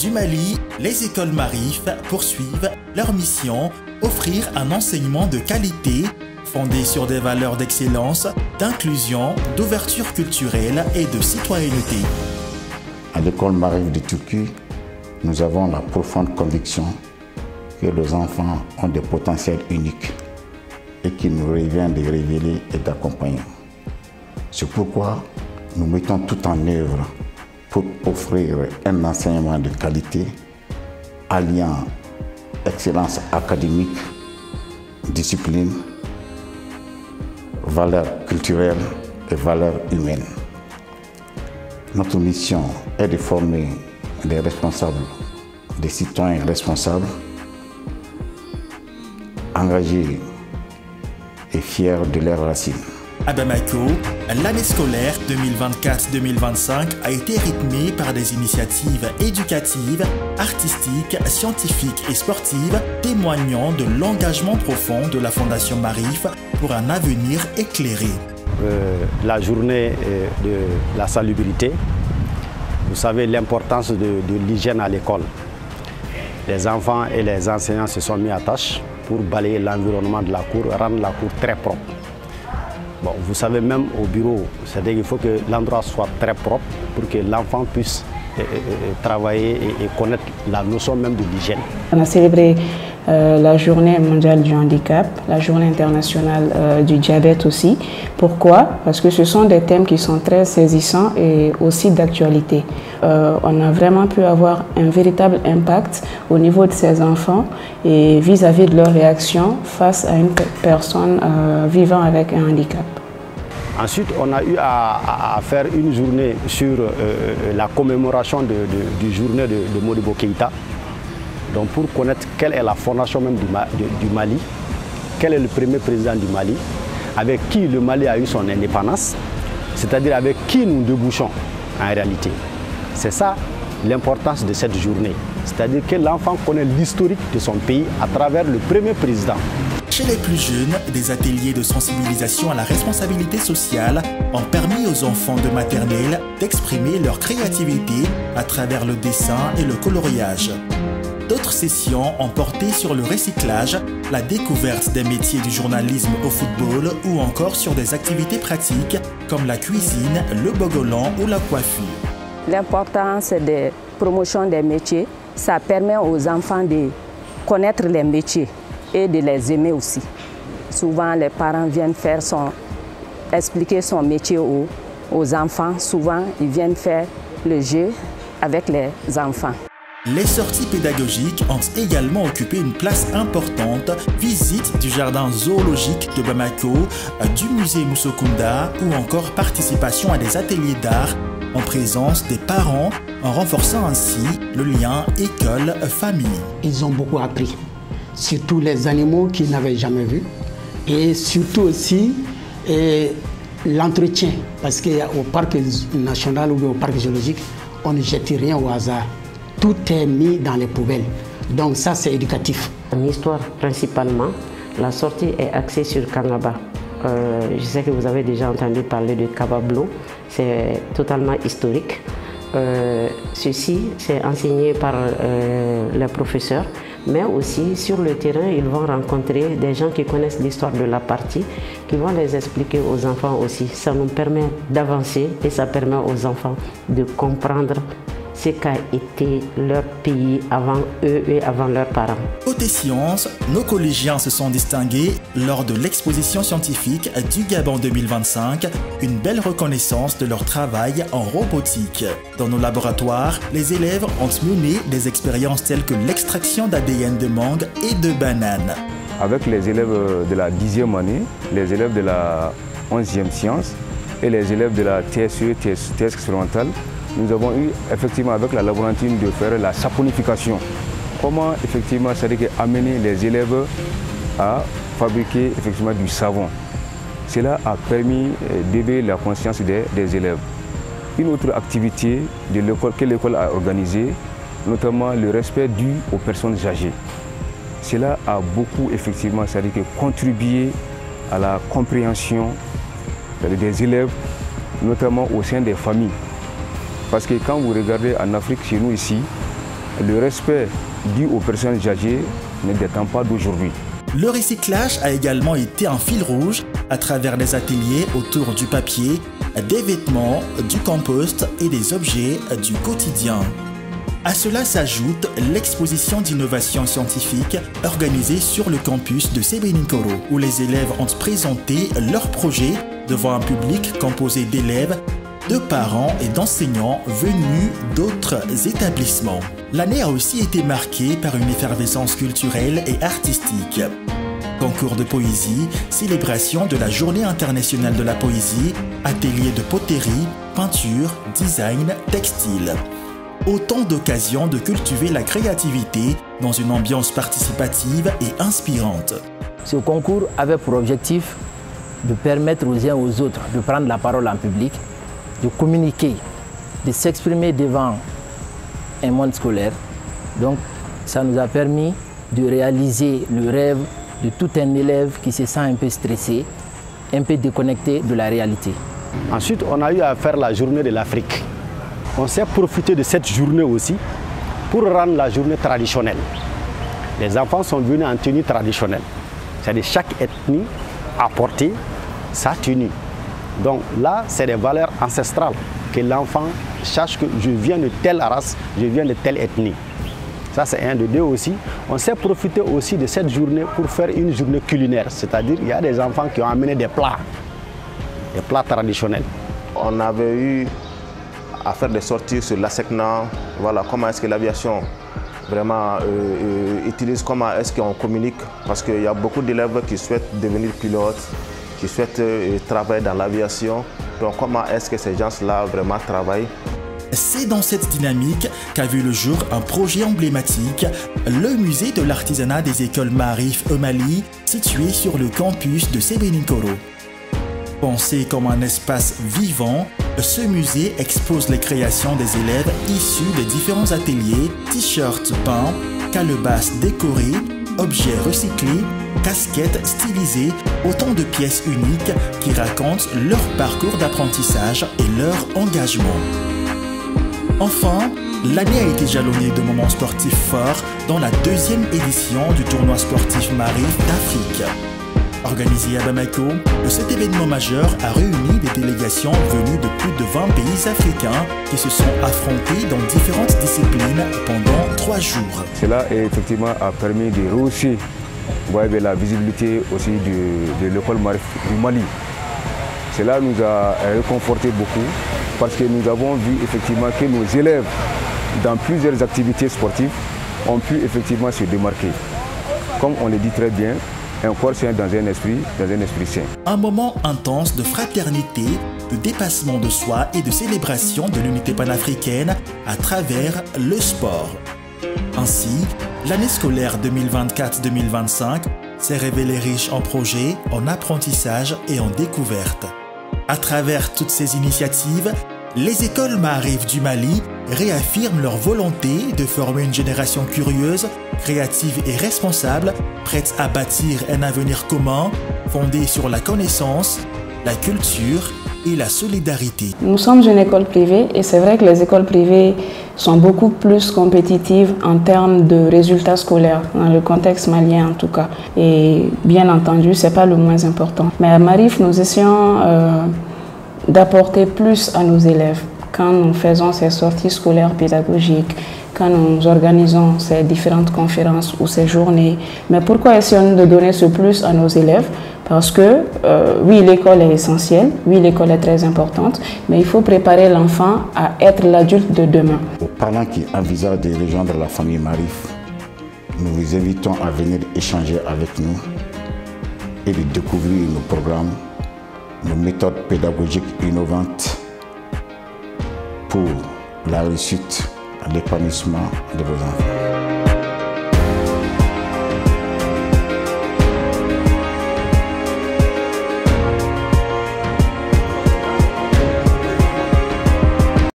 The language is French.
Du Mali, les écoles Marif poursuivent leur mission, offrir un enseignement de qualité fondé sur des valeurs d'excellence, d'inclusion, d'ouverture culturelle et de citoyenneté. À l'école Marif de Turquie, nous avons la profonde conviction que les enfants ont des potentiels uniques et qu'il nous revient de révéler et d'accompagner. C'est pourquoi nous mettons tout en œuvre pour offrir un enseignement de qualité alliant excellence académique, discipline, valeurs culturelles et valeurs humaines. Notre mission est de former des responsables, des citoyens responsables, engagés et fiers de leurs racines. À Bamako, l'année scolaire 2024-2025 a été rythmée par des initiatives éducatives, artistiques, scientifiques et sportives témoignant de l'engagement profond de la Fondation Marif pour un avenir éclairé. La journée de la salubrité, vous savez l'importance de l'hygiène à l'école. Les enfants et les enseignants se sont mis à tâche pour balayer l'environnement de la cour, rendre la cour très propre. Bon, vous savez, même au bureau, c'est-à-dire qu'il faut que l'endroit soit très propre pour que l'enfant puisse travailler et connaître la notion même de l'hygiène. On a célébré la journée mondiale du handicap, la journée internationale du diabète aussi. Pourquoi? Parce que ce sont des thèmes qui sont très saisissants et aussi d'actualité. On a vraiment pu avoir un véritable impact au niveau de ces enfants et vis-à-vis de leur réaction face à une personne vivant avec un handicap. Ensuite, on a eu à faire une journée sur la commémoration du journée de Modibo Keïta. Donc pour connaître quelle est la fondation même du Mali, quel est le premier président du Mali, avec qui le Mali a eu son indépendance, c'est-à-dire avec qui nous débouchons en réalité. C'est ça l'importance de cette journée, c'est-à-dire que l'enfant connaît l'historique de son pays à travers le premier président. Chez les plus jeunes, des ateliers de sensibilisation à la responsabilité sociale ont permis aux enfants de maternelle d'exprimer leur créativité à travers le dessin et le coloriage. D'autres sessions ont porté sur le recyclage, la découverte des métiers du journalisme au football ou encore sur des activités pratiques comme la cuisine, le bogolan ou la coiffure. L'importance de promotion des métiers, ça permet aux enfants de connaître les métiers et de les aimer aussi. Souvent, les parents viennent expliquer son métier aux enfants. Souvent, ils viennent faire le jeu avec les enfants. Les sorties pédagogiques ont également occupé une place importante. Visite du jardin zoologique de Bamako, du musée Moussokunda ou encore participation à des ateliers d'art en présence des parents, en renforçant ainsi le lien école-famille. Ils ont beaucoup appris, surtout les animaux qu'ils n'avaient jamais vus et surtout aussi l'entretien, parce qu'au parc national ou au parc géologique, on ne jette rien au hasard. Tout est mis dans les poubelles. Donc ça, c'est éducatif. En histoire, principalement, la sortie est axée sur Kangaba. Je sais que vous avez déjà entendu parler de Kabablo. C'est totalement historique. Ceci, c'est enseigné par les professeurs, mais aussi sur le terrain, ils vont rencontrer des gens qui connaissent l'histoire de la partie, qui vont les expliquer aux enfants aussi. Ça nous permet d'avancer et ça permet aux enfants de comprendre ce qu'a été leur pays avant eux et avant leurs parents. Côté sciences, nos collégiens se sont distingués lors de l'exposition scientifique du Gabon 2025, une belle reconnaissance de leur travail en robotique. Dans nos laboratoires, les élèves ont mené des expériences telles que l'extraction d'ADN de mangue et de banane. Avec les élèves de la 10e année, les élèves de la 11e science et les élèves de la TSE, TS expérimentale, nous avons eu effectivement avec la laborantine de faire la saponification. Comment effectivement, c'est-à-dire amener les élèves à fabriquer effectivement du savon. Cela a permis d'éveiller la conscience des élèves. Une autre activité de l'école que l'école a organisée, notamment le respect dû aux personnes âgées. Cela a beaucoup effectivement, c'est-à-dire contribué à la compréhension des élèves, notamment au sein des familles. Parce que quand vous regardez en Afrique, chez nous ici, le respect dû aux personnes âgées ne dépend pas d'aujourd'hui. Le recyclage a également été un fil rouge à travers les ateliers autour du papier, des vêtements, du compost et des objets du quotidien. À cela s'ajoute l'exposition d'innovation scientifique organisée sur le campus de Sebeninkoro, où les élèves ont présenté leurs projets devant un public composé d'élèves, de parents et d'enseignants venus d'autres établissements. L'année a aussi été marquée par une effervescence culturelle et artistique. Concours de poésie, célébration de la Journée internationale de la poésie, ateliers de poterie, peinture, design, textile. Autant d'occasions de cultiver la créativité dans une ambiance participative et inspirante. Ce concours avait pour objectif de permettre aux uns aux autres de prendre la parole en public, de communiquer, de s'exprimer devant un monde scolaire. Donc, ça nous a permis de réaliser le rêve de tout un élève qui se sent un peu stressé, un peu déconnecté de la réalité. Ensuite, on a eu à faire la journée de l'Afrique. On s'est profité de cette journée aussi pour rendre la journée traditionnelle. Les enfants sont venus en tenue traditionnelle. C'est-à-dire chaque ethnie a porté sa tenue. Donc là, c'est des valeurs ancestrales, que l'enfant sache que je viens de telle race, je viens de telle ethnie. Ça, c'est un de deux aussi. On s'est profité aussi de cette journée pour faire une journée culinaire. C'est-à-dire qu'il y a des enfants qui ont amené des plats traditionnels. On avait eu à faire des sorties sur l'ASECNA, voilà, comment est-ce que l'aviation vraiment utilise, comment est-ce qu'on communique, parce qu'il y a beaucoup d'élèves qui souhaitent devenir pilotes, qui souhaitent travailler dans l'aviation, donc comment est-ce que ces gens-là vraiment travaillent. C'est dans cette dynamique qu'a vu le jour un projet emblématique, le musée de l'artisanat des écoles Maarif au Mali, situé sur le campus de Sebeninkoro. Pensé comme un espace vivant, ce musée expose les créations des élèves issus des différents ateliers, t-shirts peints, calebasses décorées, objets recyclés, casquettes stylisées, autant de pièces uniques qui racontent leur parcours d'apprentissage et leur engagement. Enfin, l'année a été jalonnée de moments sportifs forts dans la deuxième édition du tournoi sportif Maarif d'Afrique. Organisé à Bamako, cet événement majeur a réuni des délégations venues de plus de 20 pays africains qui se sont affrontés dans différentes disciplines pendant 3 jours. Cela effectivement a permis de rehausser la visibilité aussi de l'école Maarif du Mali. Cela nous a réconforté beaucoup parce que nous avons vu effectivement que nos élèves dans plusieurs activités sportives ont pu effectivement se démarquer. Comme on le dit très bien, un corps sain dans un esprit sain. Un moment intense de fraternité, de dépassement de soi et de célébration de l'unité panafricaine à travers le sport. Ainsi, l'année scolaire 2024-2025 s'est révélée riche en projets, en apprentissage et en découvertes. À travers toutes ces initiatives, les écoles Maarif du Mali réaffirment leur volonté de former une génération curieuse, créative et responsable, prête à bâtir un avenir commun, fondé sur la connaissance, la culture et la solidarité. Nous sommes une école privée et c'est vrai que les écoles privées sont beaucoup plus compétitives en termes de résultats scolaires, dans le contexte malien en tout cas. Et bien entendu, ce n'est pas le moins important. Mais à Maarif, nous essayons d'apporter plus à nos élèves quand nous faisons ces sorties scolaires pédagogiques, quand nous organisons ces différentes conférences ou ces journées. Mais pourquoi essayons-nous de donner ce plus à nos élèves? Parce que oui, l'école est essentielle, oui, l'école est très importante, mais il faut préparer l'enfant à être l'adulte de demain. Aux parents qui envisagent de rejoindre la famille Maarif, nous vous invitons à venir échanger avec nous et de découvrir nos programmes, nos méthodes pédagogiques innovantes pour la réussite, l'épanouissement de vos enfants.